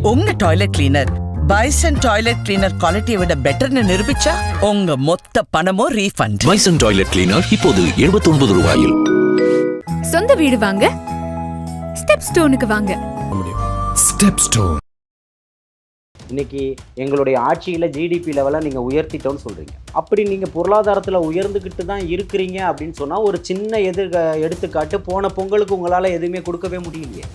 உங்க toilet cleaner bison toilet cleaner குவாலிட்டியை விட பெட்டர்னு நிரூபிச்சா உங்க மொத்த பணமும் ரீஃபண்ட். பைசன் டாய்லெட் கிளீனர் இப்போது 79 ரூபாயில். சொந்த வீடு வாங்க ஸ்டெப் ஸ்டோனுக்கு வாங்க. Step stone. இன்னைக்கு எங்களுடைய ஆட்சியில் ஜிடிபி லெவலை நீங்கள் உயர்த்திட்டோன்னு சொல்கிறீங்க. அப்படி நீங்கள் பொருளாதாரத்தில் உயர்ந்துக்கிட்டு தான் இருக்கிறீங்க அப்படின்னு சொன்னால் ஒரு சின்ன எடுத்துக்காட்டு, போன பொங்கலுக்கு உங்களால் எதுவுமே கொடுக்கவே முடியலையே.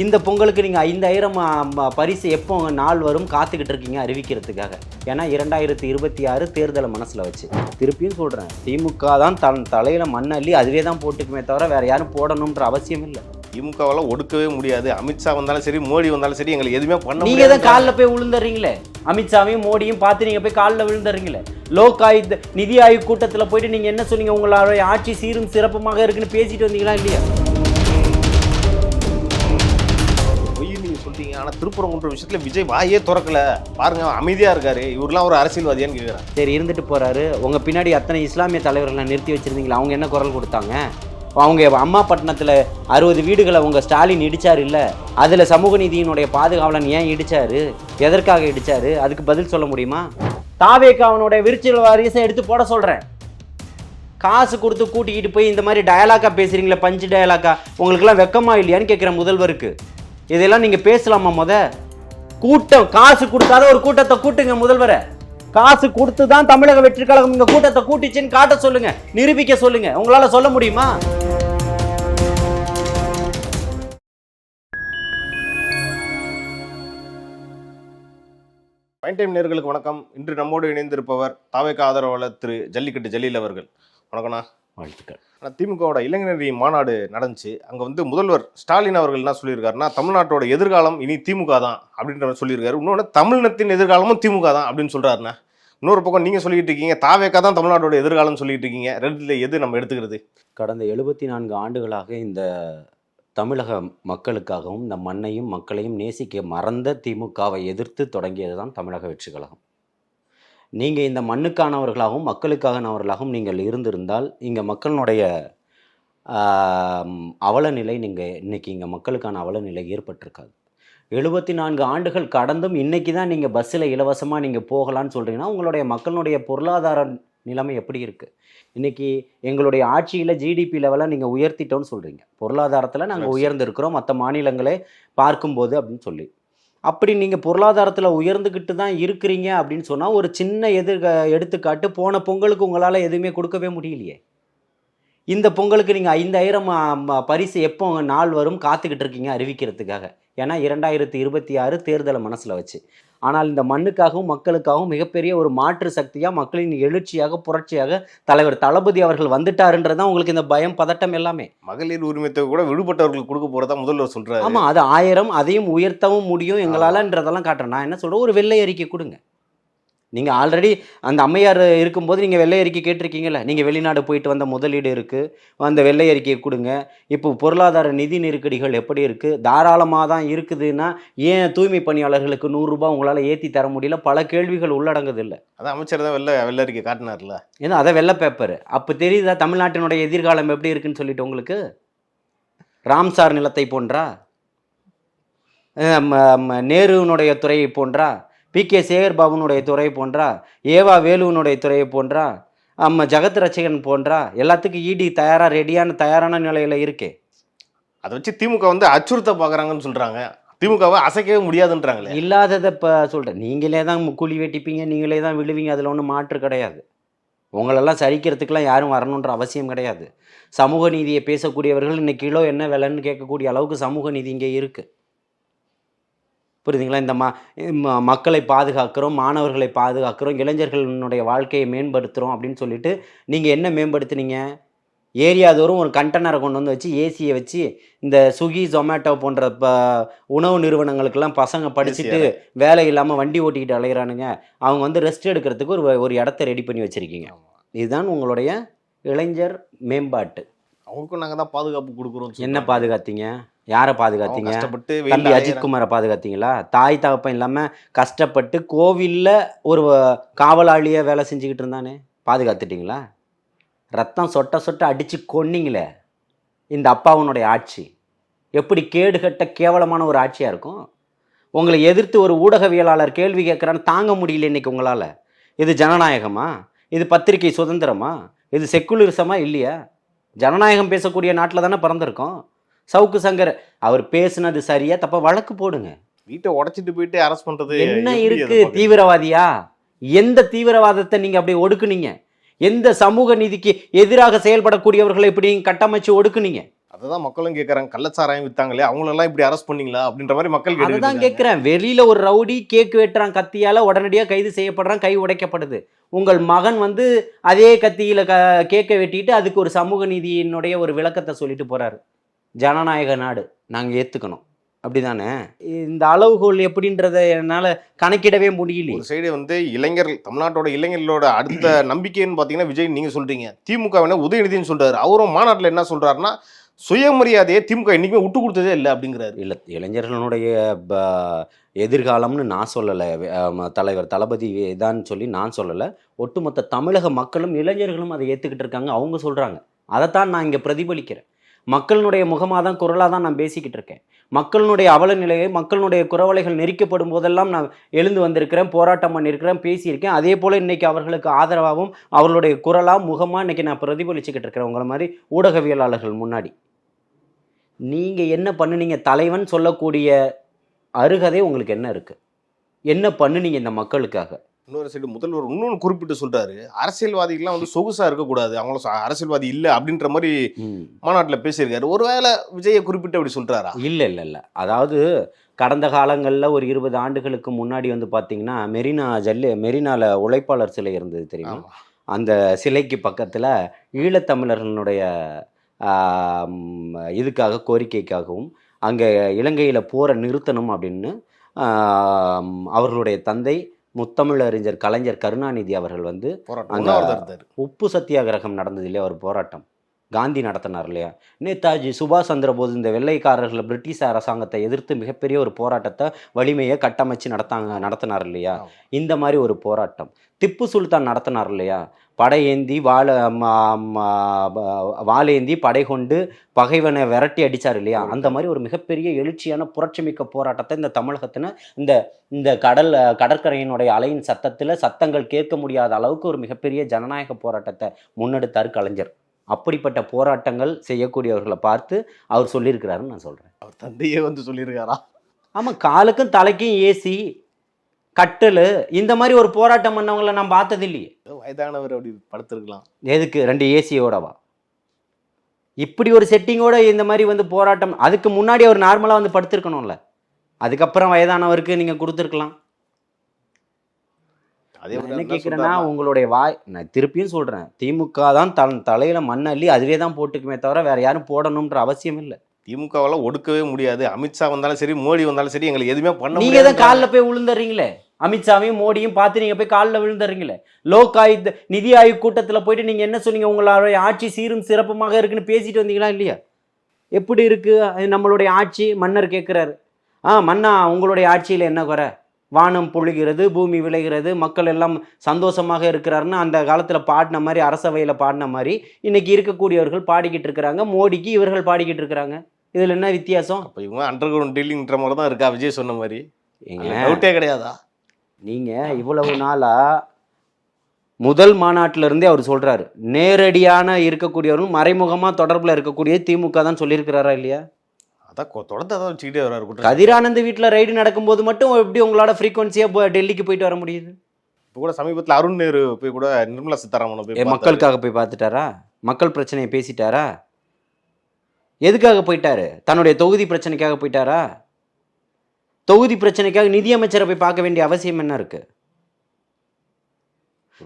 இந்த பொங்கலுக்கு நீங்கள் 5000 பரிசு எப்போ நாள் வரும் காத்துக்கிட்டு இருக்கீங்க அறிவிக்கிறதுக்காக. ஏன்னா 2026 தேர்தலை மனசில் வச்சு திருப்பியும் சொல்கிறேன், திமுக தான் தலையில் மண்ணள்ளி அதுவே தான் போட்டுக்குமே தவிர வேறு யாரும் போடணுன்ற அவசியம் இல்லை. திமுகவால் ஒடுக்கவே முடியாது. அமித்ஷா வந்தாலும் சரி, மோடி வந்தாலும் சரி, எங்களுக்கு எதுவுமே பண்ண முடியாது. நீங்கள் தான் காலில் போய் விழுந்துறீங்களே. அமித்ஷாவையும் மோடியும் பார்த்து நீங்கள் போய் காலில் விழுந்துறீங்களே. லோக் ஆயுத் நிதி ஆயோக் கூட்டத்தில் போயிட்டு நீங்கள் என்ன சொன்னீங்க? உங்களுடைய ஆட்சி சீரும் சிறப்புமாக இருக்குன்னு பேசிட்டு வந்தீங்களா இல்லையா? சொல்றீங்க. ஆனால் திருப்பரங்குன்ற விஷயத்தில் விஜய் வாயே திறக்கல பாருங்க, அமைதியாக இருக்காரு. இவரெல்லாம் ஒரு அரசியல்வாதியான்னு கேட்குறேன். சரி, இருந்துட்டு போறாரு. உங்கள் பின்னாடி அத்தனை இஸ்லாமிய தலைவர்களை நிறுத்தி வச்சிருந்தீங்களா? அவங்க என்ன குரல் கொடுத்தாங்க? அவங்க அம்மாப்பட்டினத்தில் 60 வீடுகளை உங்கள் ஸ்டாலின் இடிச்சார் இல்லை, அதில் சமூக நீதியினுடைய பாதுகாவலன் ஏன் இடிச்சாரு? எதற்காக இடிச்சாரு? அதுக்கு பதில் சொல்ல முடியுமா? தாவேக்கு அவனுடைய விரிச்சல் வாரிசை எடுத்து போட சொல்கிறேன். காசு கொடுத்து கூட்டிக்கிட்டு போய் இந்த மாதிரி டயலாக்கா பேசுகிறீங்களே, பஞ்சு டயலாக்கா, உங்களுக்கெல்லாம் வெக்கமா இல்லையான்னு கேட்குறேன் முதல்வருக்கு. இதெல்லாம் நீங்கள் பேசலாமா? கூட்டம் காசு கொடுக்காத ஒரு கூட்டத்தை கூட்டுங்க முதல்வரை. காசு கொடுத்து தான் தமிழக வெற்றி கழகம் இந்த கூட்டத்தை கூட்டிச்சுன்னு காட்ட சொல்லுங்க, நிரூபிக்க சொல்லுங்க. உங்களால சொல்ல முடியுமா? பாயிண்ட் டைம் நேயர்களுக்கு வணக்கம். இன்று நம்மோடு இணைந்திருப்பவர் தாவேக ஆதரவாளர் திரு ஜல்லிக்கட்டு ஜலீல் அவர்கள். வணக்கம்ண்ணா. வாழ்த்துக்கள். ஆனால் திமுகவோட இளைஞரணி மாநாடு நடந்துச்சு. அங்கே முதல்வர் ஸ்டாலின் அவர்கள் என்ன சொல்லியிருக்காருன்னா, தமிழ்நாட்டோட எதிர்காலம் இனி திமுக தான் அப்படின்ற சொல்லியிருக்காரு. இன்னொன்று, தமிழ்நாட்டின் எதிர்காலமும் திமுக தான் அப்படின்னு சொல்கிறாருண்ணா. இன்னொரு பக்கம் நீங்கள் சொல்லிட்டு இருக்கீங்க தாவேக தான் தமிழ்நாட்டோட எதிர்காலம் சொல்லிட்டு இருக்கீங்க. ரெண்டுல எது நம்ம எடுத்துக்கிறது? கடந்த 74 ஆண்டுகளாக இந்த தமிழக மக்களுக்காகவும் இந்த மண்ணையும் மக்களையும் நேசிக்க மறந்த திமுகவை எதிர்த்து தொடங்கியது தான் தமிழக வெற்றி கழகம். நீங்கள் இந்த மண்ணுக்கானவர்களாகவும் மக்களுக்கானவர்களாகவும் நீங்கள் இருந்திருந்தால் இங்கே மக்களுடைய அவலநிலை இன்னைக்கு இங்கே மக்களுக்கான அவலநிலை ஏற்பட்டிருக்காது. 74 ஆண்டுகள் கடந்தும் இன்றைக்கி தான் நீங்கள் பஸ்ஸில் இலவசமாக நீங்கள் போகலான்னு சொல்கிறீங்கன்னா உங்களுடைய மக்களுடைய பொருளாதார நிலைமை எப்படி இருக்குது? இன்றைக்கி எங்களுடைய ஆட்சியில் ஜிடிபி லெவலை நீங்கள் உயர்த்திட்டோன்னு சொல்கிறீங்க. பொருளாதாரத்தில் நாங்கள் உயர்ந்திருக்கிறோம் மற்ற மாநிலங்களை பார்க்கும்போது அப்படின்னு சொல்லி. அப்படி நீங்கள் பொருளாதாரத்தில் உயர்ந்துக்கிட்டு தான் இருக்கிறீங்க அப்படின்னு சொன்னால் ஒரு சின்ன எடுத்துக்காட்டு, போன பொங்கலுக்கு உங்களால் எதுவுமே கொடுக்கவே முடியலையே. இந்த பொங்கலுக்கு நீங்கள் 5000 பரிசு எப்போ நாள் வரும் காத்துக்கிட்டு இருக்கீங்க அறிவிக்கிறதுக்காக. ஏன்னா 2026 தேர்தலை மனசில் வச்சு. ஆனால் இந்த மண்ணுக்காகவும் மக்களுக்காகவும் மிகப்பெரிய ஒரு மாற்று சக்தியாக, மக்களின் எழுச்சியாக, புரட்சியாக தலைவர் தளபதி அவர்கள் வந்துட்டாருன்றது தான் உங்களுக்கு இந்த பயம், பதட்டம் எல்லாமே. மகளிர் உரிமைத்தை கூட விடுபட்டவர்களுக்கு கொடுக்க போகிறதா முதல்வர் சொல்கிறாரு. ஆமாம், அது 1000 அதையும் உயர்த்தவும் முடியும் எங்களாலன்றதெல்லாம் காட்டுறேன். நான் என்ன சொல்கிறேன், ஒரு வெள்ளை அறிக்கை கொடுங்க. நீங்கள் ஆல்ரெடி அந்த அம்மையார் இருக்கும்போது நீங்கள் வெள்ளை அறிக்கை கேட்டிருக்கீங்களே. நீங்கள் வெளிநாடு போயிட்டு வந்த முதலீடு இருக்குது, அந்த வெள்ளை அறிக்கையை கொடுங்க. இப்போ பொருளாதார நிதி நெருக்கடிகள் எப்படி இருக்குது? தாராளமாக தான் இருக்குதுன்னா ஏன் தூய்மை பணியாளர்களுக்கு 100 ரூபாய் உங்களால் ஏற்றி தர முடியல? பல கேள்விகள் உள்ளடங்குது இல்லை. அதான் அமைச்சர் தான் வெள்ளை அறிக்கை காட்டினார்ல. ஏன்னா அதை வெள்ளை பேப்பர். அப்போ தெரியுதா தமிழ்நாட்டினுடைய எதிர்காலம் எப்படி இருக்குன்னு சொல்லிட்டு உங்களுக்கு? ராம்சார் நிலத்தை போன்றா, நேருனுடைய துறையை போன்றா, PK சேகர் பாபுனுடைய துறை போன்றா, ஏவா வேலுவனுடைய துறையை போன்றா, ஜெகத் ரட்சகன் போன்றா, எல்லாத்துக்கும் இடி தயாரான நிலையில் இருக்கே. அதை வச்சு திமுக அச்சுறுத்த பார்க்குறாங்கன்னு சொல்கிறாங்க. திமுகவை அசைக்கவே முடியாதுன்றாங்களே. இல்லாததை இப்போ சொல்கிறேன். நீங்களே தான் கூலி வெட்டிப்பீங்க, நீங்களே தான் விழுவீங்க. அதில் ஒன்றும் மாற்று கிடையாது. உங்களெல்லாம் சரிக்கிறதுக்கெலாம் யாரும் வரணுன்ற அவசியம் கிடையாது. சமூக நீதியை பேசக்கூடியவர்கள் இன்னைக்கு கிலோ என்ன விலைன்னு கேட்கக்கூடிய அளவுக்கு சமூக நீதி இங்கே இருக்குது. புரியுதுங்களா? இந்த மக்களை பாதுகாக்கிறோம், மாணவர்களை பாதுகாக்கிறோம், இளைஞர்களுடைய வாழ்க்கையை மேம்படுத்துகிறோம் அப்படின்னு சொல்லிட்டு நீங்கள் என்ன மேம்படுத்துனீங்க? ஏரியாதோறும் ஒரு கண்டெய்னரை கொண்டு வந்து வச்சு, ஏசியை வச்சு, இந்த ஸ்விக்கி ஜொமேட்டோ போன்ற உணவு நிறுவனங்களுக்கெல்லாம் பசங்க படிச்சுட்டு வேலை இல்லாமல் வண்டி ஓட்டிக்கிட்டு அலைகிறானுங்க. அவங்க ரெஸ்ட் எடுக்கிறதுக்கு ஒரு இடத்த ரெடி பண்ணி வச்சுருக்கீங்க. இதுதான் உங்களுடைய இளைஞர் மேம்பாட்டு. அவங்களுக்கும் நாங்கள் தான் பாதுகாப்பு கொடுக்குறோம். என்ன பாதுகாத்தீங்க? யாரை பாதுகாத்தீங்க? தம்பி அஜித்குமாரை பாதுகாத்தீங்களா? தாய் தகப்பன் இல்லாமல் கஷ்டப்பட்டு கோவிலில் ஒரு காவலாளியை வேலை செஞ்சுக்கிட்டு இருந்தானே, பாதுகாத்துட்டிங்களா? ரத்தம் சொட்ட சொட்ட அடித்து கொன்னீங்களே. இந்த அப்பாவுனுடைய ஆட்சி எப்படி கேடுகட்ட கேவலமான ஒரு ஆட்சியாக இருக்கும்? உங்களை எதிர்த்து ஒரு ஊடகவியலாளர் கேள்வி கேட்குறான்னு தாங்க முடியல இன்னைக்கு உங்களால். இது ஜனநாயகமா? இது பத்திரிகை சுதந்திரமா? இது செக்குலரிசமா? இல்லையா? ஜனநாயகம் பேசக்கூடிய நாட்டில் தானே பிறந்திருக்கோம். சவுக்கு சங்கர் அவர் பேசுனது சரியா தப்பா வழக்கு போடுங்க. வீட்டை உடைச்சிட்டு போயிட்டு அரெஸ்ட் பண்றது என்ன எப்படி இருக்கு? அதை பார்க்கறது? தீவிரவாதியா? எந்த தீவிரவாதத்தை நீங்க அப்படியே ஒடுக்குனீங்க? எந்த சமூக நீதிக்கு எதிராக செயல்படக்கூடியவர்களை இப்படி கட்டமைச்சு ஒடுக்குனீங்க? அததான் மக்களும் கேட்கறாங்க. கள்ளச்சாராயம் வித்தாங்களே அவங்களெல்லாம் இப்படி அரெஸ்ட் பண்ணீங்களா அப்படின்ற மாதிரி மக்கள் அதுதான் கேட்டுக்கிட்டு கேட்கிறேன். வெளியில ஒரு ரவுடி கேக் வெட்டுறான் கத்தியால, உடனடியா கைது செய்யப்படுறான், கை உடைக்கப்படுது. உங்கள் மகன் வந்து அதே கத்தியில கேக்க வெட்டிட்டு அதுக்கு ஒரு சமூக நீதியினுடைய ஒரு விளக்கத்தை சொல்லிட்டு போறாரு. ஜனநாயக நாடு நாங்க ஏத்துக்கணும், அப்படிதானே? இந்த அளவுகோல் எப்படின்றத என்னால கணக்கிடவே முடியல. ஒரு சைடு வந்து இளைஞர்கள், தமிழ்நாட்டோட இளைஞர்களோட அடுத்த நம்பிக்கைன்னு பாத்தீங்கன்னா விஜய் நீங்க சொல்றீங்க. திமுக உதயநிதினு சொல்றாரு. அவரும் மாநாட்டில் என்ன சொல்றாருன்னா சுயமரியாதையை திமுக இன்னைக்குமே விட்டு கொடுத்ததே இல்லை அப்படிங்கிறாரு. இல்லை, இளைஞர்களுடைய எதிர்காலம்னு நான் சொல்லலை, தலைவர் தளபதி தான் சொல்லி நான் சொல்லலை. ஒட்டுமொத்த தமிழக மக்களும் இளைஞர்களும் அதை ஏற்றுக்கிட்டு இருக்காங்க, அவங்க சொல்கிறாங்க. அதைத்தான் நான் இங்கே பிரதிபலிக்கிறேன். மக்களினுடைய முகமாக தான், குரலாக தான் நான் பேசிக்கிட்டு இருக்கேன். மக்களினுடைய அவல நிலையை, மக்களினுடைய குரவலைகள் நெரிக்கப்படும் போதெல்லாம் நான் எழுந்து வந்திருக்கிறேன், போராட்டம் பண்ணியிருக்கிறேன், பேசியிருக்கேன். அதே போல் இன்றைக்கி அவர்களுக்கு ஆதரவாகவும் அவர்களுடைய குரலாக முகமாக இன்றைக்கி நான் பிரதிபலிச்சுக்கிட்டு இருக்கிறேன் உங்களை மாதிரி ஊடகவியலாளர்கள் முன்னாடி. நீங்கள் என்ன பண்ணுனீங்க? தலைவன் சொல்லக்கூடிய அருகதை உங்களுக்கு என்ன இருக்குது? என்ன பண்ணுனீங்க இந்த மக்களுக்காக? இன்னொரு சைடு முதல்வர் இன்னொன்று குறிப்பிட்டு சொல்றாரு, அரசியல்வாதிகள்லாம் வந்து சொகுசா இருக்கக்கூடாது, அவங்கள அரசியல்வாதி இல்லை அப்படின்ற மாதிரி மாநாட்டில் பேசியிருக்காரு. ஒருவேளை விஜயை குறிப்பிட்டு அப்படி சொல்றாரா? இல்லை. அதாவது கடந்த காலங்களில் ஒரு 20 ஆண்டுகளுக்கு முன்னாடி வந்து பார்த்தீங்கன்னா மெரினால உழைப்பாளர் சிலை இருந்தது தெரியுமா? அந்த சிலைக்கு பக்கத்தில் ஈழத்தமிழர்களுடைய இதுக்காக, கோரிக்கைக்காகவும் அங்கே இலங்கையில் போரை நிறுத்தணும் அப்படின்னு அவர்களுடைய தந்தை முத்தமிழறிஞர் கலைஞர் கருணாநிதி அவர்கள் வந்து அங்கே உப்பு சத்தியாகிரகம் நடந்தது இல்லையா, ஒரு போராட்டம் காந்தி நடத்தினார் இல்லையா. நேதாஜி சுபாஷ் சந்திர போஸ் இந்த வெள்ளைக்காரர்கள் பிரிட்டிஷ் அரசாங்கத்தை எதிர்த்து மிகப்பெரிய ஒரு போராட்டத்தை வலிமையை கட்டமைச்சு நடத்தினார் இல்லையா. இந்த மாதிரி ஒரு போராட்டம் திப்பு சுல்தான் நடத்தினார் இல்லையா. படையேந்தி வாளேந்தி படை கொண்டு பகைவனை விரட்டி அடித்தார் இல்லையா. அந்த மாதிரி ஒரு மிகப்பெரிய எழுச்சியான புரட்சிமிக்க போராட்டத்தை இந்த தமிழகத்தின இந்த கடற்கரையினுடைய அலையின் சத்தங்கள் கேட்க முடியாத அளவுக்கு ஒரு மிகப்பெரிய ஜனநாயக போராட்டத்தை முன்னெடுத்தார் கலைஞர். அப்படிப்பட்ட போராட்டங்கள் செய்யக்கூடியவர்களை பார்த்து அவர் சொல்லியிருக்கிறாருன்னு நான் சொல்கிறேன். அவர் தந்தையே வந்து சொல்லியிருக்காரா? ஆமாம், காலுக்கும் தலைக்கும் ஏசி, கட்டல், இந்த மாதிரி ஒரு போராட்டம் பண்ணவங்களை நான் பார்த்தது இல்லையே. வயதானவர் அப்படி படுத்திருக்கலாம். எதுக்கு 2 ஏசியோடவா? இப்படி ஒரு செட்டிங்கோட இந்த மாதிரி வந்து போராட்டம், அதுக்கு முன்னாடி அவர் நார்மலாக வந்து படுத்திருக்கணும்ல. அதுக்கப்புறம் வயதானவருக்கு நீங்கள் கொடுத்துருக்கலாம். என்ன கேட்குறேன்னா, உங்களுடைய நான் திருப்பியும் சொல்கிறேன், திமுக தான் தலையில் மண்ணள்ளி அதுவே தான் போட்டுக்குமே தவிர வேற யாரும் போடணுன்ற அவசியம் இல்லை. திமுகவால் ஒடுக்கவே முடியாது. அமித்ஷா வந்தாலும் சரி, மோடி வந்தாலும் சரி, எங்களுக்கு எதுவுமே பண்ண முடியாது. நீங்கள் தான் காலில் போய் விழுந்துறீங்களே. அமித்ஷாவையும் மோடியும் பார்த்து நீங்கள் போய் காலில் விழுந்துறீங்களே. நிதி ஆயோக் கூட்டத்தில் போயிட்டு நீங்கள் என்ன சொன்னீங்க? உங்களுடைய ஆட்சி சீரும் சிறப்புமாக இருக்குன்னு பேசிட்டு வந்தீங்களா இல்லையா? எப்படி இருக்குது நம்மளுடைய ஆட்சி? மன்னர் கேட்குறாரு. மன்னா, உங்களுடைய ஆட்சியில் என்ன குறை? வானம் பொழிகிறது, பூமி விளைகிறது, மக்கள் எல்லாம் சந்தோஷமாக இருக்கிறாருன்னு அந்த காலத்தில் பாடின மாதிரி, அரசவையில் பாடின மாதிரி இன்னைக்கு இருக்கக்கூடியவர்கள் பாடிக்கிட்டு இருக்கிறாங்க. மோடிக்கு இவர்கள் பாடிக்கிட்டு இருக்கிறாங்க. இதில் என்ன வித்தியாசம்? அப்போ இவங்க அண்டர் கிரவுண்ட் டீலிங்ன்ற மாதிரி தான் இருக்கா விஜய் சொன்ன மாதிரி? டவுட்டே கிடையாதா? நீங்கள் இவ்வளவு நாளாக முதல் மாநாட்டிலிருந்தே அவர் சொல்கிறாரு, நேரடியான இருக்கக்கூடியவர்கள் மறைமுகமாக தொடர்பில் இருக்கக்கூடிய திமுக தான் சொல்லியிருக்கிறாரா இல்லையா? தொடர்ந்து அதான் வச்சுக்கிட்டே வர்றாரு. கதிரானந்த் வீட்டில் ரைடு நடக்கும்போது மட்டும் எப்படி உங்களோட ஃப்ரீக்வன்சியாக டெல்லிக்கு போயிட்டு வர முடியுது? இப்போ கூட சமீபத்தில் அருண் நேரு போய் கூட நிர்மலா சீதாராமன் போய் மக்களுக்காக போய் பார்த்துட்டாரா? மக்கள் பிரச்சனையை பேசிட்டாரா? எதுக்காக போயிட்டாரு? தன்னுடைய தொகுதி பிரச்சனைக்காக போயிட்டாரா? தொகுதி பிரச்சனைக்காக நிதியமைச்சரை போய் பார்க்க வேண்டிய அவசியம் என்ன இருக்கு?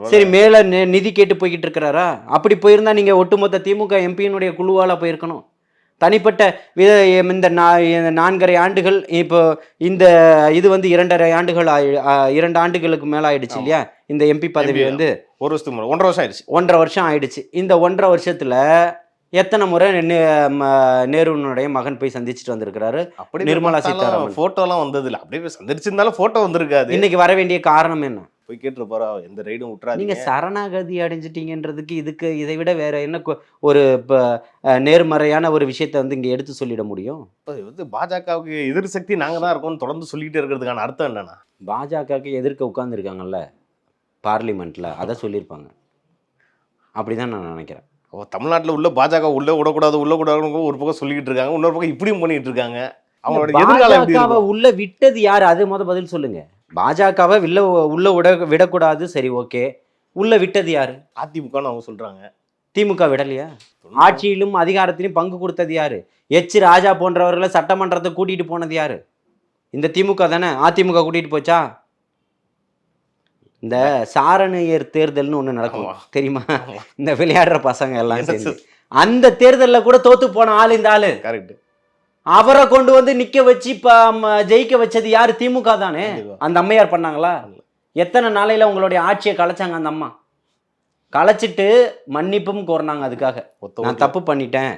சரி, மேல நிதி கேட்டு போய்கிட்டு இருக்கிறாரா? அப்படி போயிருந்தா நீங்க ஒட்டுமொத்த திமுக எம்பியினுடைய குழுவால போயிருக்கணும். தனிப்பட்ட இந்த 4.5 ஆண்டுகள், இப்போ இந்த இது வந்து 2.5 ஆண்டுகள் 2 ஆண்டுகளுக்கு மேலே ஆயிடுச்சு இல்லையா? இந்த எம்பி பதவி வந்து 1 வருஷத்துக்கு 1.5 வருஷம் ஆயிடுச்சு. 1.5 வருஷம் ஆயிடுச்சு. இந்த 1.5 வருஷத்துல எத்தனை முறை நேருனுடைய மகன் போய் சந்திச்சுட்டு வந்திருக்கிறாரு? நிர்மலா சீதாராமன் போட்டோலாம் வந்தது இல்லை. அப்படியே சந்திச்சிருந்தாலும் போட்டோ வந்திருக்காது. இன்னைக்கு வர வேண்டிய காரணம் என்ன? போய் கேட்டுருப்பாரா, எந்த ரைடும் நீங்க விட்டுறாதீங்க. சரணாகதி அடைஞ்சிட்டீங்கன்றதுக்கு இதுக்கு இதை விட வேற என்ன ஒரு நேர்மறையான ஒரு விஷயத்தை வந்து இங்க எடுத்து சொல்லிட முடியும்? இப்ப வந்து பாஜகவுக்கு எதிர் சக்தி நாங்க தான் இருக்கோம்னு தொடர்ந்து சொல்லிக்கிட்டே இருக்கிறதுக்கான அர்த்தம் என்னன்னா, பாஜகவுக்கு எதிர்க்க உட்கார்ந்துருக்காங்கல்ல பார்லிமெண்ட்ல, அதை சொல்லியிருப்பாங்க. அப்படிதான் நான் நினைக்கிறேன். தமிழ்நாட்டுல உள்ள பாஜக உள்ள விடக்கூடாது ஒரு பக்கம் சொல்லிக்கிட்டு இருக்காங்க, இன்னொரு பக்கம் இப்படியும் பண்ணிட்டு இருக்காங்க. அவங்களோட எதிர்காலம் எப்படி பாஜகவை இருக்கும்? உள்ள விட்டது யாரு? அது பதில் சொல்லுங்க. பாஜகவை உள்ள விடக்கூடாது, சரி ஓகே. உள்ள விட்டது யாரு? அதிமுகன்னு அவங்க சொல்றாங்க. திமுக விடலையா? ஆட்சியிலும் அதிகாரத்திலும் பங்கு கொடுத்தது யாரு? எச் ராஜா போன்றவர்களை சட்டமன்றத்தை கூட்டிட்டு போனது யாரு? இந்த திமுக தானே. அதிமுக கூட்டிட்டு போச்சா? இந்த சாரணியர் தேர்தல்னு ஒண்ணு நடக்கும், தெரியுமா? இந்த விளையாடுற பசங்க எல்லாம் சேர்ந்து அந்த தேர்தலில் கூட தோத்து போன ஆள் இந்த ஆளு. கரெக்ட். அவரை கொண்டு வந்து நிக்க வச்சு இப்ப ஜெயிக்க வச்சது யாரு? திமுக தானே. அந்த அம்மையார் பண்ணாங்களா? எத்தனை நாளையில உங்களுடைய ஆட்சியை கலைச்சாங்க அந்த அம்மா. கலைச்சிட்டு மன்னிப்பும் கோரினாங்க. அதுக்காக நான் தப்பு பண்ணிட்டேன்,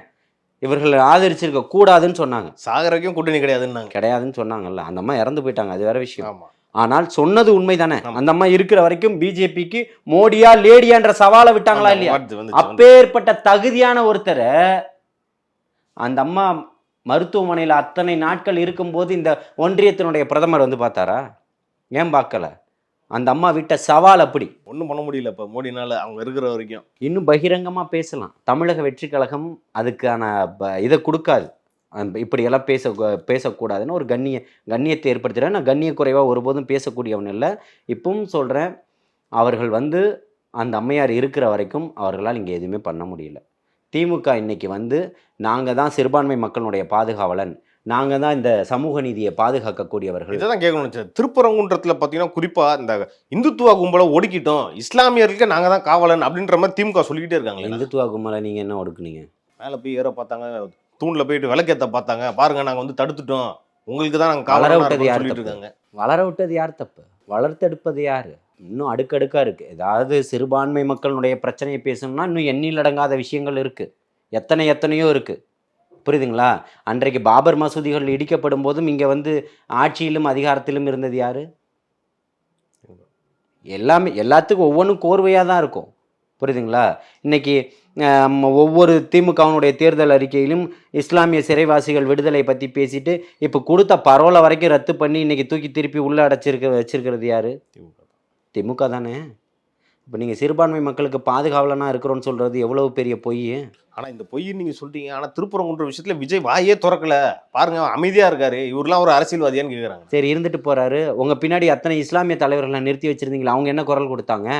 இவர்கள் ஆதரிச்சிருக்க கூடாதுன்னு சொன்னாங்க. சாகரக்கும் கூட்டணி கிடையாதுன்னு சொன்னாங்கல்ல. அந்த அம்மா இறந்து போயிட்டாங்க, அது வேற விஷயம். ஆமா. ஆனால் சொன்னது உண்மைதானே. அந்த அம்மா இருக்கிற வரைக்கும் பிஜேபிக்கு மோடியா லேடியான்ற சவாலை விட்டாங்களா இல்லையா? அப்பேற்பட்ட தகுதியான ஒருத்தரை அந்த அம்மா மருத்துவமனையில் அத்தனை நாட்கள் இருக்கும்போது இந்த ஒன்றியத்தினுடைய பிரதமர் வந்து பார்த்தாரா? ஏன் பார்க்கல? அந்த அம்மா விட்ட சவால் அப்படி. ஒன்றும் பண்ண முடியல இப்போ மோடினால, அவங்க இருக்கிற வரைக்கும். இன்னும் பகிரங்கமாக பேசலாம். தமிழக வெற்றி கழகம் அதுக்கான இதை கொடுக்காது. இப்படியெல்லாம் பேசக்கூடாதுன்னு ஒரு கண்ணியத்தை ஏற்படுத்துகிறேன். நான் கண்ணிய குறைவாக ஒருபோதும் பேசக்கூடியவன் இல்லை. இப்பவும் சொல்கிறேன், அவர்கள் வந்து அந்த அம்மையார் இருக்கிற வரைக்கும் அவர்களால் இங்கே எதுவுமே பண்ண முடியல. திமுக இன்னைக்கு வந்து நாங்கள் தான் சிறுபான்மை மக்களுடைய பாதுகாவலன், நாங்கள் தான் இந்த சமூக நீதியை பாதுகாக்கக்கூடியவர்கள். இதை தான் கேட்கணும். திருப்பரங்குன்றத்தில் பார்த்தீங்கன்னா குறிப்பாக இந்த இந்துத்துவ கும்பலை ஒடுக்கிட்டோம், இஸ்லாமியர்களுக்கு நாங்கள் தான் காவலன் அப்படின்ற மாதிரி திமுக சொல்லிக்கிட்டே இருக்காங்க. இந்துத்துவ கும்பலை நீங்கள் என்ன ஒடுக்குனீங்க? மேலே போய் ஏற பார்த்தாங்க, தூணில் போயிட்டு விளக்கேற்ற பார்த்தாங்க, பாருங்க நாங்கள் வந்து தடுத்துட்டோம், உங்களுக்கு தான் நாங்கள் வளர விட்டது யார் சொல்லிட்டு தப்பு? இருக்காங்க. வளர விட்டது யார் தப்பு? வளர்த்தெடுப்பது யார்? இன்னும் அடுக்கடுக்காக இருக்குது. ஏதாவது சிறுபான்மை மக்களுடைய பிரச்சனையை பேசணும்னா இன்னும் எண்ணில் அடங்காத விஷயங்கள் இருக்குது, எத்தனையோ இருக்குது. புரியுதுங்களா? அன்றைக்கு பாபர் மசூதிகள் இடிக்கப்படும் போதும் இங்கே வந்து ஆட்சியிலும் அதிகாரத்திலும் இருந்தது யார்? எல்லாத்துக்கும் ஒவ்வொன்றும் கோர்வையாக தான் இருக்கும். புரியுதுங்களா? இன்னைக்கு ஒவ்வொரு திமுகவினுடைய தேர்தல் அறிக்கையிலும் இஸ்லாமிய சிறைவாசிகள் விடுதலை பற்றி பேசிட்டு இப்போ கொடுத்த பரோலை வரைக்கும் ரத்து பண்ணி இன்னைக்கு தூக்கி திருப்பி உள்ளே வச்சிருக்கிறது யாரு? திமுக தானே. இப்போ நீங்கள் சிறுபான்மை மக்களுக்கு பாதுகாவலனா இருக்கிறோன்னு சொல்கிறது எவ்வளவு பெரிய பொய். ஆனால் இந்த பொய் நீங்கள் சொல்லிட்டீங்க. ஆனால் திருப்பரங்குன்ற விஷயத்தில் விஜய் வாயே திறக்கல பாருங்க, அமைதியாக இருக்காரு. இவரெலாம் ஒரு அரசியல்வாதியான்னு கேட்குறாங்க. சரி, இருந்துட்டு போகிறாரு. உங்கள் பின்னாடி அத்தனை இஸ்லாமிய தலைவர்களை நிறுத்தி வச்சுருந்தீங்களா? அவங்க என்ன குரல் கொடுத்தாங்க?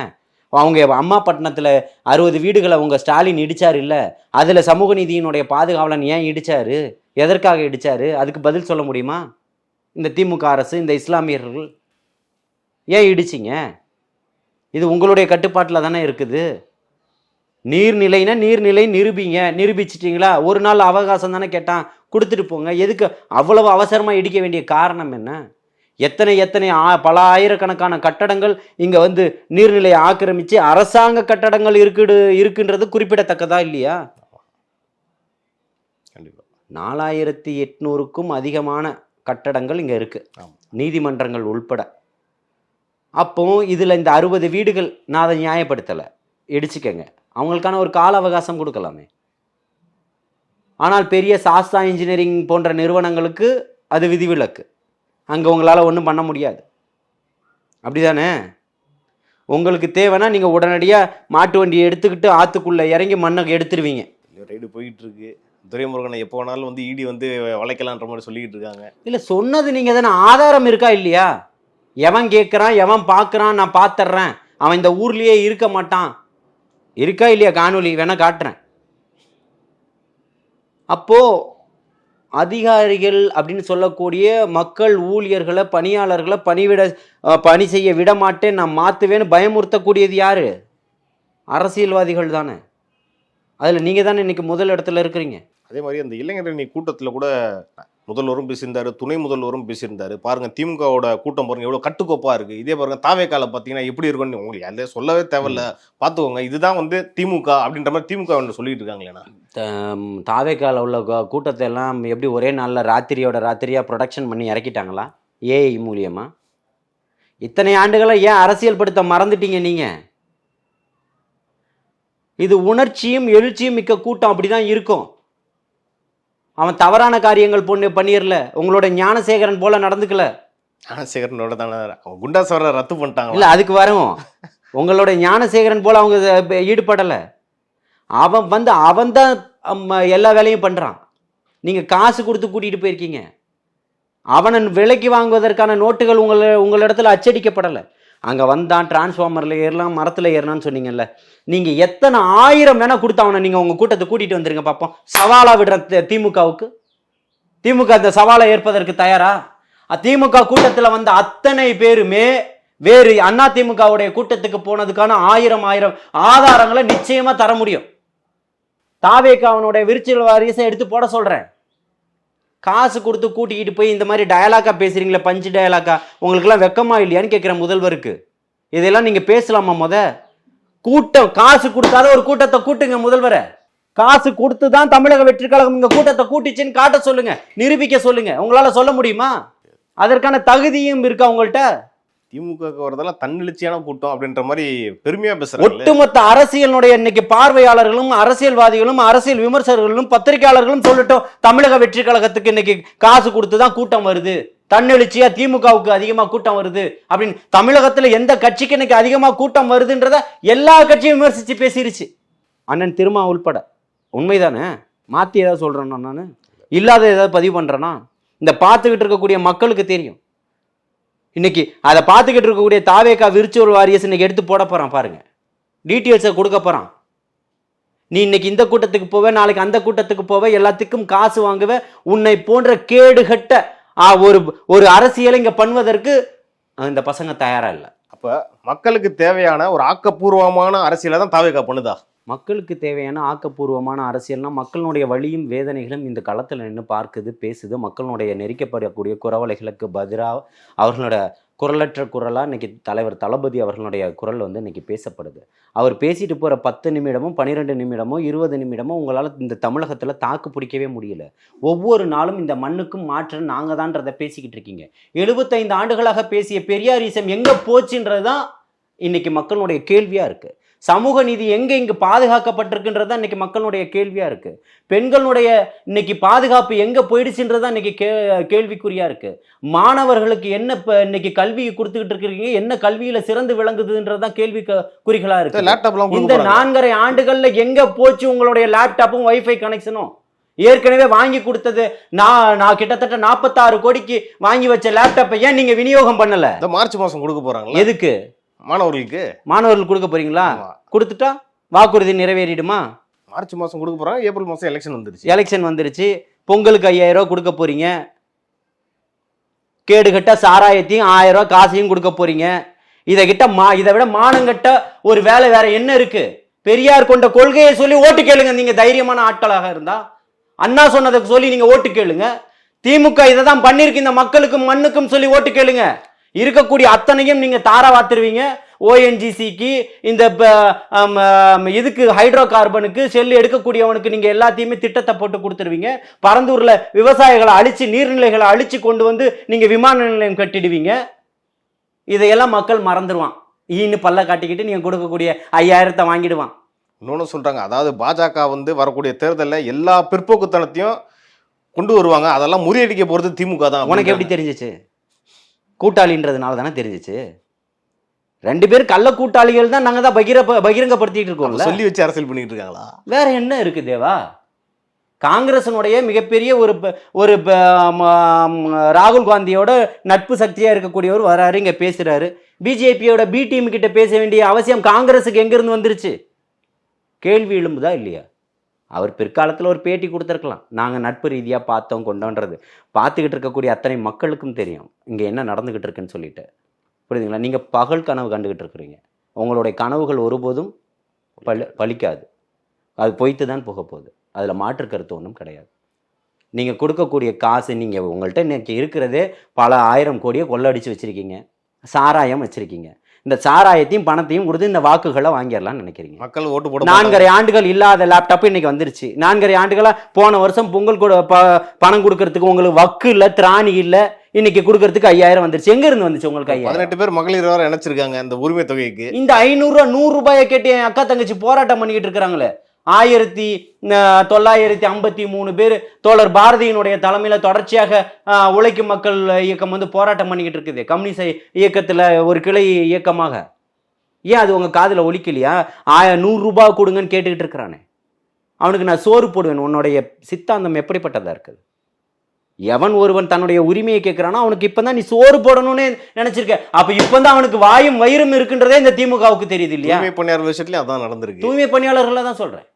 அவங்க அம்மாப்பட்டினத்தில் 60 வீடுகளை உங்கள் ஸ்டாலின் இடிச்சார் இல்லை, அதில் சமூக நீதியினுடைய பாதுகாவலன் ஏன் இடிச்சாரு? எதற்காக இடிச்சாரு? அதுக்கு பதில் சொல்ல முடியுமா? இந்த திமுக அரசு, இந்த இஸ்லாமியர்கள் ஏன் இடிச்சிங்க? இது உங்களுடைய கட்டுப்பாட்டில் தானே இருக்குது. நீர்நிலைனா நீர்நிலை நிரூபிச்சிட்டிங்களா? ஒரு நாள் அவகாசம் தானே கேட்டான், கொடுத்துட்டு போங்க. எதுக்கு அவ்வளவு அவசரமாக இடிக்க வேண்டிய காரணம் என்ன? எத்தனை பல ஆயிரக்கணக்கான கட்டடங்கள் இங்கே வந்து நீர்நிலையை ஆக்கிரமித்து அரசாங்க கட்டடங்கள் இருக்குன்றது குறிப்பிடத்தக்கதா இல்லையா? 4800க்கும் அதிகமான கட்டடங்கள் இங்கே இருக்குது, நீதிமன்றங்கள் உள்பட. அப்போ இதில் இந்த 60 வீடுகள் நான் அதை நியாயப்படுத்தலை, இடிச்சுக்கங்க, அவங்களுக்கான ஒரு கால அவகாசம் கொடுக்கலாமே. ஆனால் பெரிய சாஸ்தா இன்ஜினியரிங் போன்ற நிறுவனங்களுக்கு அது விதிவிலக்கு. அங்கே உங்களால் ஒன்றும் பண்ண முடியாது. அப்படி தானே? உங்களுக்கு தேவைன்னா நீங்கள் உடனடியாக மாட்டு வண்டியை எடுத்துக்கிட்டு ஆற்றுக்குள்ளே இறங்கி மண்ணை எடுத்துருவீங்க. ரைடு போயிட்டு இருக்கு. துரைமுருகனை எப்போ வேணாலும் வந்து இடி வந்து வளைக்கலான்ற மாதிரி சொல்லிக்கிட்டு இருக்காங்க. இல்லை, சொன்னது நீங்கள் தானே. ஆதாரம் இருக்கா இல்லையா? எவன் கேட்குறான், எவன் பார்க்குறான், நான் பார்த்துட்றேன், அவன் இந்த ஊர்லேயே இருக்க மாட்டான், இருக்கா இல்லையா? காணொலி வேணா காட்டுறேன். அப்போது அதிகாரிகள் அப்படின்னு சொல்லக்கூடிய மக்கள், ஊழியர்களை, பணியாளர்களை பணி செய்ய விட மாட்டேன், நான் மாற்றுவேன்னு பயமுறுத்தக்கூடியது யார்? அரசியல்வாதிகள் தானே. அதில் நீங்கள் தானே இன்றைக்கி முதல் இடத்துல இருக்கிறீங்க. அதே மாதிரி அந்த இளைஞரணி கூட்டத்தில் கூட முதல்வரும் பேசியிருந்தாரு, துணை முதல்வரும் பேசியிருந்தாரு. பாருங்க திமுகவோட கூட்டம் பாருங்க எவ்வளோ கட்டுக்கோப்பாக இருக்குது. இதே பாருங்க தாவேக்கால பார்த்தீங்கன்னா எப்படி இருக்குன்னு உங்களுக்கு அதில் சொல்லவே தேவையில்ல, பார்த்துக்கோங்க. இதுதான் வந்து திமுக அப்படின்ற மாதிரி திமுக சொல்லிட்டு இருக்காங்களேண்ணா. தாவேக்கால உள்ள கூட்டத்தை எல்லாம் எப்படி ஒரே நாளில் ராத்திரியாக ப்ரொடக்ஷன் பண்ணி இறக்கிட்டாங்களா? ஏஐ மூலியமாக. இத்தனை ஆண்டுகளை ஏன் அரசியல் படுத்த மறந்துட்டீங்க நீங்க? இது உணர்ச்சியும் எழுச்சியும் மிக்க கூட்டம், அப்படிதான் இருக்கும். அவன் தவறான காரியங்கள் பண்ணிடல, உங்களோட ஞானசேகரன் போல நடந்துக்கல. ஞானசேகரனோட தானே குண்டாசவரை ரத்து பண்ணிட்டாங்க. இல்ல, அதுக்கு வரும். உங்களோட ஞானசேகரன் போல அவங்க ஈடுபடலை. அவன் தான் எல்லா வேலையும் பண்றான். நீங்க காசு கொடுத்து கூட்டிட்டு போயிருக்கீங்க. அவனை விலைக்கு வாங்குவதற்கான நோட்டுகள் உங்களிடத்துல அச்சடிக்கப்படலை. அங்க வந்தான், டிரான்ஸ்ஃபார்மர்ல ஏறலாம், மரத்துல ஏறலாம்னு சொன்னீங்கல்ல. நீங்க எத்தனை 1000 வேணா கொடுத்தவன நீங்க உங்க கூட்டத்தை கூட்டிட்டு வந்துருங்க பார்ப்போம். சவாலா விடுற திமுகவுக்கு. திமுக அந்த சவாலை ஏற்பதற்கு தயாரா? திமுக கூட்டத்துல வந்த அத்தனை பேருமே வேறு அண்ணா திமுகவுடைய கூட்டத்துக்கு போனதுக்கான 1000 ஆதாரங்களை நிச்சயமா தர முடியும். தாவேக்காவனுடைய விரிச்சல் வாரிசை எடுத்து போட சொல்றேன். காசு கொடுத்து கூட்டிக்கிட்டு போய் இந்த மாதிரி டயலாக்கா பேசுறீங்களே, பஞ்சு டயலாக்கா, உங்களுக்குலாம் வெக்கமா இல்லையான்னு கேட்கிறேன் முதல்வருக்கு. இதெல்லாம் நீங்க பேசலாமா? கூட்டம் காசு கொடுக்காத ஒரு கூட்டத்தை கூட்டுங்க முதல்வரை. காசு கொடுத்து தான் தமிழக வெற்றி கழகம் இங்க கூட்டத்தை கூட்டிச்சுன்னு காட்ட சொல்லுங்க, நிரூபிக்க சொல்லுங்க. உங்களால சொல்ல முடியுமா? அதற்கான தகுதியும் இருக்கா உங்கள்கிட்ட? திமுக வரதெல்லாம் தன்னெழுச்சியான கூட்டம் அப்படின்ற மாதிரி பெருமையா பேசுறாங்க. ஒட்டுமொத்த அரசியலுடைய இன்னைக்கு பார்வையாளர்களும் அரசியல்வாதிகளும் அரசியல் விமர்சகர்களும் பத்திரிகையாளர்களும் சொல்லட்டும், தமிழக வெற்றி கழகத்துக்கு இன்னைக்கு காசு கொடுத்துதான் கூட்டம் வருது, தன்னெழுச்சியா திமுகவுக்கு அதிகமா கூட்டம் வருது அப்படின்னு. தமிழகத்துல எந்த கட்சிக்கு இன்னைக்கு அதிகமா கூட்டம் வருதுன்றத எல்லா கட்சியும் விமர்சிச்சு பேசிருச்சு, அண்ணன் திருமா உள்பட. உண்மைதானே? மாத்தி ஏதாவது சொல்றேன்னா நான் இல்லாத ஏதாவது பதிவு பண்றேன்னா? இந்த பார்த்துக்கிட்டு இருக்கக்கூடிய மக்களுக்கு தெரியும். இன்னைக்கு அதை பார்த்துக்கிட்டு இருக்கக்கூடிய தாவேக்கா விர்ச்சுவல் வாரியர்ஸ் இன்னைக்கு எடுத்து போட போறான் பாருங்க, டீட்டெயில்ஸை கொடுக்க போறான். நீ இன்னைக்கு இந்த கூட்டத்துக்கு போவ, நாளைக்கு அந்த கூட்டத்துக்கு போவ, எல்லாத்துக்கும் காசு வாங்குவ. உன்னை போன்ற கேடுகட்ட ஒரு அரசியலை இங்க பண்ணுவதற்கு இந்த பசங்க தயாரா இல்லை. அப்ப மக்களுக்கு தேவையான ஒரு ஆக்கப்பூர்வமான அரசியலை தான் தாவேக்கா பண்ணுதா? மக்களுக்கு தேவையான ஆக்கப்பூர்வமான அரசியல்னா மக்களுடைய வலியும் வேதனைகளும் இந்த களத்தில் நின்று பார்க்குது, பேசுது. மக்களுடைய நெரிக்கப்படக்கூடிய குரவலைகளுக்கு பதிலாக அவர்களோட குரலற்ற குரலாக இன்னைக்கு தலைவர் தளபதி அவர்களுடைய குரல் இன்னைக்கு பேசப்படுது. அவர் பேசிட்டு போகிற 10 நிமிடமும் 12 நிமிடமோ 20 நிமிடமோ உங்களால் இந்த தமிழகத்தில் தாக்கு பிடிக்கவே முடியல. ஒவ்வொரு நாளும் இந்த மண்ணுக்கும் மாற்றம் நாங்கள் தான்றதை பேசிக்கிட்டு இருக்கீங்க. 75 ஆண்டுகளாக பேசிய பெரியாரிசம் எங்கே போச்சுன்றது தான் இன்னைக்கு மக்களுடைய கேள்வியாக இருக்குது. சமூக நீதி இங்கு பாதுகாக்கப்பட்டிருக்குன்றது தான் இன்னைக்கு மக்களுடைய கேள்வியா இருக்கு. பெண்களுடைய இன்னைக்கு பாதுகாப்பு எங்க போயிடுச்சுன்றதான் இன்னைக்கு கேள்விக்குறியா இருக்கு. மாணவர்களுக்கு என்ன இன்னைக்கு கல்வி கொடுத்துக்கிட்டு இருக்கீங்க, என்ன கல்வியில சிறந்து விளங்குதுன்றதுதான் கேள்வி குறிகளா இருக்கு. இந்த 4.5 ஆண்டுகள்ல எங்க போச்சு உங்களுடைய லேப்டாப்பும் வைஃபை கனெக்ஷனும்? ஏற்கனவே வாங்கி கொடுத்தது நான் கிட்டத்தட்ட 46 கோடிக்கு வாங்கி வச்ச லேப்டாப்பை ஏன் நீங்க விநியோகம் பண்ணல? மார்ச் மாசம் கொடுக்க போறாங்க. எதுக்கு? மாணவர்களுக்கு கொடுக்க போறீங்களா? கொடுத்துட்டா வாக்குறுதி நிறைவேறிடுமா? மார்ச் மாசம் கொடுக்க போறாங்க, ஏப்ரல் மாசம் எலெக்ஷன் வந்துருச்சு. பொங்கலுக்கு 5000 ரூபாய் கொடுக்க போறீங்க. கேடுகட்ட சாராயத்தையும் 1000 ரூபாய் காசையும் கொடுக்க போறீங்க. இதை விட மானங்கட்ட ஒரு வேலை வேற என்ன இருக்கு? பெரியார் கொண்ட கொள்கையை சொல்லி ஓட்டு கேளுங்க. நீங்க தைரியமான ஆட்களாக இருந்தா அண்ணா சொன்னதுக்கு சொல்லி நீங்க ஓட்டு கேளுங்க. திமுக இதை தான் பண்ணிருக்கு இந்த மக்களுக்கும் மண்ணுக்கும் சொல்லி ஓட்டு கேளுங்க. இருக்கக்கூடிய அத்தனையும் நீங்க தாரா வாத்துருவீங்க. ஓஎன்ஜிசிக்கு இந்த இதுக்கு ஹைட்ரோ கார்பனுக்கு செல் எடுக்கக்கூடியவனுக்கு நீங்க எல்லாத்தையுமே திட்டத்தை போட்டு கொடுத்துருவீங்க. பரந்தூர்ல விவசாயிகளை அழிச்சு நீர்நிலைகளை அழிச்சு கொண்டு வந்து நீங்க விமான நிலையம் கட்டிடுவீங்க. இதையெல்லாம் மக்கள் மறந்துடுவான். ஈன்னு பல்ல காட்டிக்கிட்டு நீங்க கொடுக்கக்கூடிய 5000 வாங்கிடுவான். இன்னொன்னு சொல்றாங்க, அதாவது பாஜக வரக்கூடிய தேர்தலில் எல்லா பிற்போக்குத்தனத்தையும் கொண்டு வருவாங்க, அதெல்லாம் முறியடிக்க போறது திமுக தான். உனக்கு எப்படி தெரிஞ்சிச்சு? கூட்டாளின்றதுனால தானே தெரிஞ்சிச்சு. 2 பேர் கள்ள கூட்டாளிகள் தான். நாங்க தான் பகிரங்கப்படுத்திட்டு இருக்கோம். சொல்லி வச்சு அரசியல் பண்ணிட்டு இருக்காங்களா? வேற என்ன இருக்கு தேவா? காங்கிரசனுடைய மிகப்பெரிய ஒரு ராகுல் காந்தியோட நட்பு சக்தியா இருக்கக்கூடியவர் வராரு, இங்க பேசுறாரு. பிஜேபியோட பி டீம் கிட்ட பேச வேண்டிய அவசியம் காங்கிரஸுக்கு எங்க இருந்து வந்துருச்சு? கேள்வி எழும்புதா இல்லையா? அவர் பிற்காலத்தில் ஒரு பேட்டி கொடுத்துருக்கலாம், நாங்கள் நட்பு ரீதியாக பார்த்தோம் கொண்டோன்றது. பார்த்துக்கிட்டு இருக்கக்கூடிய அத்தனை மக்களுக்கும் தெரியும் இங்கே என்ன நடந்துக்கிட்டு இருக்குன்னு சொல்லிட்டு. புரியுதுங்களா? நீங்கள் பகல் கனவு கண்டுகிட்டு இருக்கிறீங்க. உங்களுடைய கனவுகள் ஒருபோதும் பலிக்காது. அது பொய்த்து தான் போக போகுது. அதில் மாற்று கருத்து ஒன்றும் கிடையாது. நீங்கள் கொடுக்கக்கூடிய காசு, நீங்கள் உங்கள்கிட்ட இன்னைக்கு இருக்கிறதே பல 1000 கோடியை கொள்ளடிச்சு வச்சுருக்கீங்க. சாராயம் வச்சுருக்கீங்க. இந்த சாராயத்தையும் பணத்தையும் கொடுத்து இந்த வாக்குகளை வாங்கிடலாம்னு நினைக்கிறீங்க. மக்கள் ஓட்டு போட 4.5 ஆண்டுகள் இல்லாத லேப்டாப் இன்னைக்கு வந்துருச்சு. 4.5 ஆண்டுகளா போன வருஷம் பொங்கல் பணம் கொடுக்கறதுக்கு உங்களுக்கு வக்கு இல்லை, திராணி இல்லை. இன்னைக்கு கொடுக்கறதுக்கு 5000 வந்துருச்சு. எங்க இருந்து வந்துச்சு உங்களுக்கு 5000? 18 பேர் மகளிர் வேற இணைச்சிருக்காங்க இந்த உரிமை தொகைக்கு. இந்த 500 ரூபா 100 ரூபாயை கேட்டு என் அக்கா தங்கச்சி போராட்டம் பண்ணிக்கிட்டு இருக்கிறாங்களே. 1953 பேர் தோழர் பாரதியினுடைய தலைமையில தொடர்ச்சியாக உழைக்கும் மக்கள் இயக்கம் வந்து போராட்டம் பண்ணிக்கிட்டு இருக்குது, கம்யூனிஸ்ட் இயக்கத்துல ஒரு கிளை இயக்கமாக. ஏன் அது உங்க காதுல ஒலிக்கலையா? 100 ரூபாய் கொடுங்கன்னு கேட்டுக்கிட்டு இருக்கிறானே, அவனுக்கு நான் சோறு போடுவேன். உன்னுடைய சித்தாந்தம் எப்படிப்பட்டதா இருக்குது? எவன் ஒருவன் தன்னுடைய உரிமையை கேட்கிறானோ அவனுக்கு இப்பதான் நீ சோறு போடணும்னு நினைச்சிருக்க. அப்ப இப்பதான் அவனுக்கு வாயும் வயிறும் இருக்குன்றதே இந்த திமுகவுக்கு தெரியுது இல்லையா? தூய்மை பணியாளர் விஷயத்துலயும் அதான் நடந்திருக்கு. தூய்மை பணியாளர்களை தான் சொல்றேன்.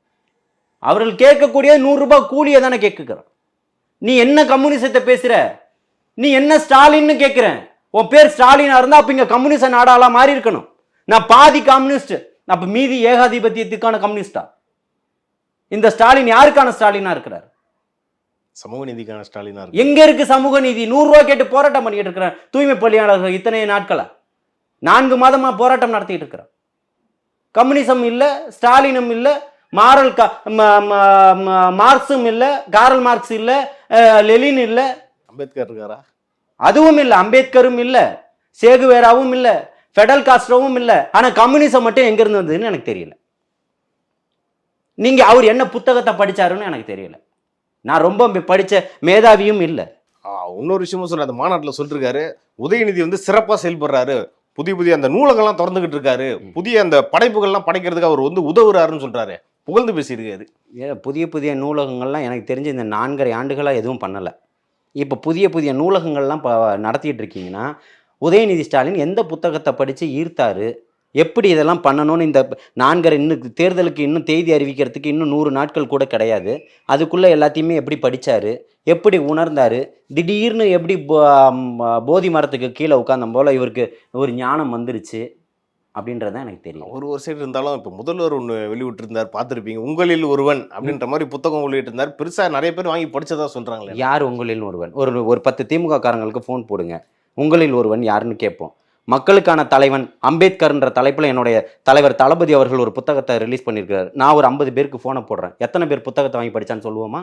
அவர்கள் கேட்கக்கூடிய 100 ரூபாய் கூலியை தானே கேட்கிறான். நீ என்ன கம்யூனிசத்தை பேசுற? நீ என்ன ஸ்டாலின்னு கேட்கிற? உன் பேர் ஸ்டாலினா இருந்தா அப்ப இங்க கம்யூனிச நாடாலாம் மாறி இருக்கணும். நான் பாதி கம்யூனிஸ்ட், அப்ப மீதி ஏகாதிபத்தியத்துக்கான கம்யூனிஸ்டா? இந்த ஸ்டாலின் யாருக்கான ஸ்டாலினா இருக்கிறார்? சமூக நீதிக்கான ஸ்டாலினா இருக்கு. எங்க இருக்கு சமூக நீதி? 100 ரூபாய் கேட்டு போராட்டம் பண்ணிட்டு இருக்கிறேன் தூய்மை பணியாளர்கள். இத்தனை நாட்களா 4 மாதமா போராட்டம் நடத்திட்டு இருக்கிறேன். கம்யூனிசம் இல்ல, ஸ்டாலினும் இல்ல, மார்க்சும் இல்ல, காரல் மார்க்ஸ் இல்ல, லெனின் இல்ல, அம்பேத்கர் இருக்காரா? அதுவும் இல்ல, அம்பேத்கரும் இல்ல, சேகுவேராவும் இல்ல, ஃபெடல் காஸ்ட்ரோவும் இல்ல. ஆனா கம்யூனிசம் மட்டும் எங்க இருந்து வந்ததுன்னு எனக்கு தெரியல. நீங்க அவர் என்ன புத்தகத்தை படிச்சாருன்னு எனக்கு தெரியல. நான் ரொம்ப படிச்ச மேதாவியும் இல்ல. இன்னொரு விஷயமும் சொல்ற, அந்த மாநாட்டில் சொல்லிருக்காரு, உதயநிதி வந்து சிறப்பா செயல்படுறாரு, புதிய அந்த நூலகம்லாம் திறந்துகிட்டு இருக்காரு, புதிய அந்த படைப்புகள்லாம் படைக்கிறதுக்கு அவர் வந்து உதவுறாருன்னு சொல்றாரு, புகழ்ந்து பேசியிருக்காரு. புதிய நூலகங்கள்லாம் எனக்கு தெரிஞ்சு இந்த 4.5 ஆண்டுகளாக எதுவும் பண்ணலை. இப்போ புதிய நூலகங்கள்லாம் நடத்திட்டு இருக்கீங்கன்னா, உதயநிதி ஸ்டாலின் எந்த புத்தகத்தை படித்து ஈர்த்தாரு, எப்படி இதெல்லாம் பண்ணணும்னு இந்த 4.5 இன்னும் தேர்தலுக்கு இன்னும் தேதி அறிவிக்கிறதுக்கு இன்னும் 100 நாட்கள் கூட கிடையாது, அதுக்குள்ளே எல்லாத்தையுமே எப்படி படித்தார், எப்படி உணர்ந்தார், திடீர்னு எப்படி போதி மரத்துக்கு கீழே உட்கார்ந்த போல் இவருக்கு ஒரு ஞானம் வந்துருச்சு அப்படின்றதான் எனக்கு தெரியும். ஒரு சைடு இருந்தாலும் இப்போ முதல்வர் ஒன்று வெளியிட்டிருந்தார், பார்த்துருப்பீங்க, உங்களில் ஒருவன் அப்படின்ற மாதிரி புத்தகம் வெளியிட்டிருந்தார். பெருசாக நிறைய பேர் வாங்கி படிச்சதா சொல்கிறாங்களே. ஒரு உங்களில் ஒருவன்? ஒரு 10 திமுக காரங்களுக்கு ஃபோன் போடுங்க, உங்களில் ஒருவன் யாருன்னு கேட்போம். மக்களுக்கான தலைவன் அம்பேத்கர்ன்ற தலைப்பில் என்னுடைய தலைவர் தளபதி அவர்கள் ஒரு புத்தகத்தை ரிலீஸ் பண்ணியிருக்கிறார். நான் ஒரு 50 பேருக்கு ஃபோனை போடுறேன். எத்தனை பேர் புத்தகத்தை வாங்கி படித்தான்னு சொல்லுவோமா?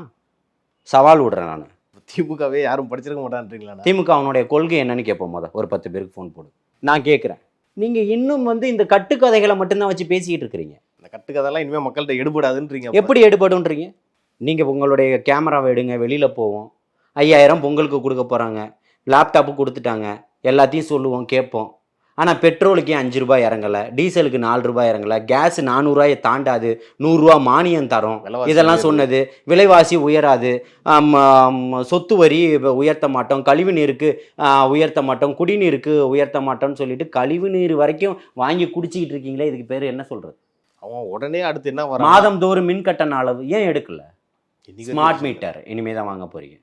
சவால் விடுறேன் நான். திமுகவே யாரும் படிச்சிருக்க மாட்டான்றீங்களா? திமுக அவனுடைய கொள்கை என்னன்னு கேட்போம். ஒரு 10 பேருக்கு ஃபோன் போடு. நான் கேட்குறேன், நீங்கள் இன்னும் வந்து இந்த கட்டுக்கதைகளை மட்டும்தான் வச்சு பேசிக்கிட்டு இருக்கிறீங்க. இந்த கட்டுக்கதைலாம் இனிமேல் மக்கள்கிட்ட எடுபடாதுன்றீங்க. எப்படி எடுபடுன்றீங்க? நீங்கள் உங்களுடைய கேமராவை எடுங்க, வெளியில் போவோம். 5000 பொங்கலுக்கு கொடுக்க போகிறாங்க, லேப்டாப்பு கொடுத்துட்டாங்க, எல்லாத்தையும் சொல்லுவோம், கேட்போம். ஆனால் பெட்ரோலுக்கே 5 ரூபாய் இறங்கலை, டீசலுக்கு 4 ரூபாய் இறங்கலை, கேஸ் 400 ரூபாயை தாண்டாது, 100 ரூபா மானியம் தரோம், இதெல்லாம் சொன்னது. விலைவாசி உயராது, சொத்து வரி உயர்த்த மாட்டோம், கழிவு நீருக்கு உயர்த்த மாட்டோம், குடிநீருக்கு உயர்த்த மாட்டோம்னு சொல்லிட்டு கழிவு நீர் வரைக்கும் வாங்கி குடிச்சிக்கிட்டு இருக்கீங்களே, இதுக்கு பேர் என்ன சொல்றது? அவன் உடனே அடுத்து என்ன வர, மாதம் தோறும் மின் கட்டண அளவு ஏன் எடுக்கல? ஸ்மார்ட் மீட்டர் இனிமே தான் வாங்க போறீங்க.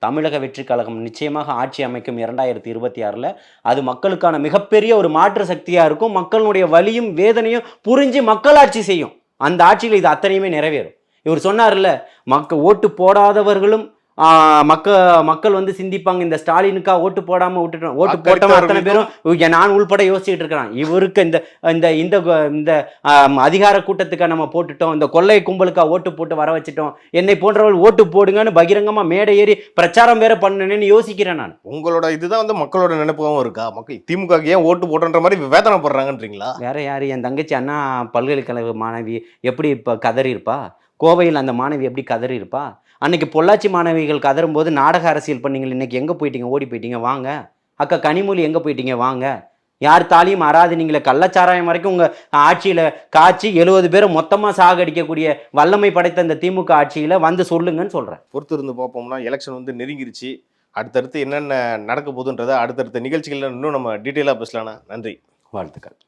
தமிழக வெற்றி கழகம் நிச்சயமாக ஆட்சி அமைக்கும் 2026. அது மக்களுக்கான மிகப்பெரிய ஒரு மாற்று சக்தியாக இருக்கும். மக்களுடைய வலியும் வேதனையும் புரிஞ்சு மக்களாட்சி செய்யும். அந்த ஆட்சியில் இது அத்தனையுமே நிறைவேறும். இவர் சொன்னார்ல, ஓட்டு போடாதவர்களும் மக்கள் வந்து சிந்திப்பாங்க, இந்த ஸ்டாலினுக்கா ஓட்டு போடாம விட்டுட்டோம், ஓட்டு போட்டவன் அத்தனை பேரும் நான் உள்பட யோசிச்சுட்டு இருக்கிறான், இவருக்கு இந்த அதிகார கூட்டத்துக்காக நம்ம போட்டுட்டோம், இந்த கொள்ளை கும்பலுக்கா ஓட்டு போட்டு வர வச்சுட்டோம், என்னை போன்றவர்கள் ஓட்டு போடுங்கன்னு பகிரங்கமா மேடை ஏறி பிரச்சாரம் வேற பண்ணணும்னு யோசிக்கிறேன் நான். உங்களோட இதுதான் வந்து மக்களோட நினைப்பாகவும் இருக்கா? மக்கள் திமுக ஏன் ஓட்டு போடுற மாதிரி வேதனைப்படுறாங்கன்றீங்களா? வேற யாரு? என் தங்கச்சி அண்ணா பல்கலைக்கழக மாணவி எப்படி இப்ப கதறி இருப்பா? கோவையில் அந்த மாணவி எப்படி கதறி இருப்பா? அன்னைக்கு பொள்ளாச்சி மாணவிகள் கதறும்போது நாடக அரசியல் பண்ணீங்க, இன்னைக்கு எங்கே போயிட்டீங்க? ஓடி போயிட்டீங்க, வாங்க. அக்கா கனிமொழி எங்கே போயிட்டீங்க, வாங்க. யார் தாலியும் அறாது நீங்களே கள்ளச்சாராயம் வரைக்கும் உங்கள் ஆட்சியில் காய்ச்சி 70 பேரை மொத்தமாக சாகடிக்கக்கூடிய வல்லமை படைத்த இந்த திமுக ஆட்சியில் வந்து சொல்லுங்கன்னு சொல்கிறேன். பொறுத்து இருந்து பார்ப்போம்னா, எலெக்ஷன் வந்து நெருங்கிருச்சு. அடுத்தடுத்து என்னென்ன நடக்க போகுதுன்றதை அடுத்தடுத்த நிகழ்ச்சிகளில் இன்னும் நம்ம டீட்டெயிலாக பேசலாம்ண்ணா. நன்றி, வாழ்த்துக்கள்.